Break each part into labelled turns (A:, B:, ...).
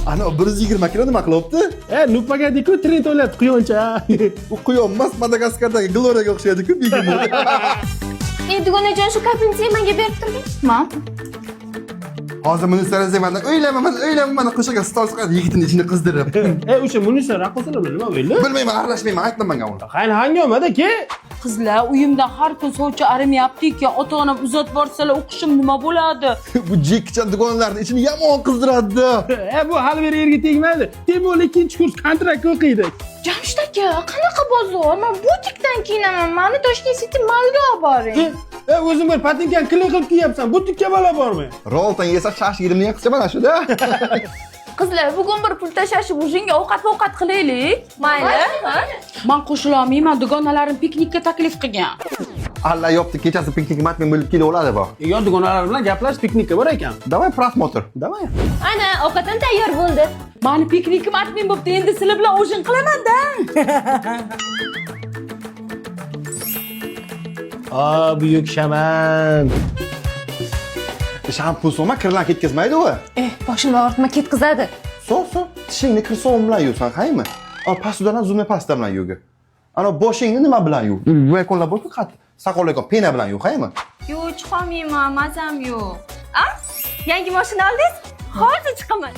A: Ana 120 kilo nima qilibdi?
B: Nupaga-ku trend o'yladi quyoncha.
A: U quyon emas, Madagaskardagi Gloriyaga o'xshaydi-ku, begemot.
C: Dugonajon shu kapingizni menga berib turing. Men.
A: Hozir Munisa Raziyevadan o'ylayman, qo'shiqqa stol chiqadi, yigitning ichini qizdirib.
B: O'sha Munisa raqqosalar bilan nima bo'ldi?
A: Bilmayman, aralashmayman, aytdim menga uni.
B: Qani hangomada ke?
D: Qizlar, uyimdan har kun sovchi arimayapti-ku, ota-onam uzatib borsalar o'qishim nima bo'ladi?
A: Bu jekkicha dugonlarning ichini yomon qizdiradi.
B: Bu hali bir yerga tegmaydi. Temol ikkinchi kurs kontrakt o'qiydi.
C: Jamshid aka, qanaqa bozor? Men butikdan kiyinaman. Meni Toshkent City Mallga olib boring.
B: O'zing bir patinkani qilib kiyapsan. Butikka balo bormi?
A: Roltan yesa shash yerimni yaqsa mana shuda.
C: Qizlar, bugun bir pul tashlashib o'zingga ovqat qilaylik. Mayli?
D: Men qo'shila olmayman, dugonalarim piknikka taklif qilgan.
A: Allah yopti, kechasi piknik matmen bo'lib kela oladi bu.
B: Yon dugonalar bilan gaplash piknikka bor ekan.
A: Davay prosmotr. Davay.
C: Ana, ovqatim tayyor bo'ldi.
D: Meni piknikim atmin bo'pti, endi sizlar bilan o'shin qilaman-da.
B: Buyuk shaman.
A: Shampun so'ma kirlar ketkazmaydi u.
C: Boshimni og'ritma ketkazadi.
A: So, tishingni kir so'm bilan yuvsan, qaymi? Pastidan zumni pasta bilan yuvgi. Ana boshingni nima bilan yuv? Voykonlar bo'lsa qat, saqolayga pena bilan yuv, qaymi?
C: Yo'q, chiqolmayman, mazam yo'q. Yangi mashina oldingiz? Hozir chiqaman.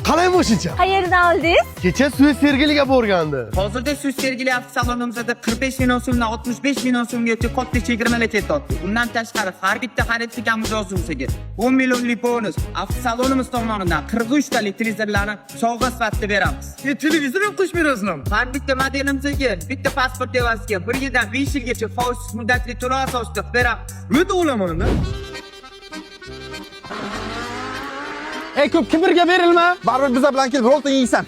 E: Qalay bo'shicha?
C: Qayerdan oldingiz?
E: Kecha suv sergiliga borgandi.
F: Hozirda suv sergili avtosalonimizda 45 million so'mdan 65 million so'mgacha katta chegirmalar ketyapti. Undan tashqari har bitta xaridga mijozimizga 10 millionlik bonus avtosalonimiz tomonidan 43 talik televizorlarni sovg'a sifatida beramiz.
E: Televizor ham qo'shib berasizmi?
F: Har bitta modelimizga bitta pasport evaziga 1 yildan 5 yilgacha foizsiz muddatli to'lov asosida beramiz.
E: O'ta olaman-da.
B: Ko'p kibrga berilma.
A: Baribir biza bilan kelib roltan yeysan.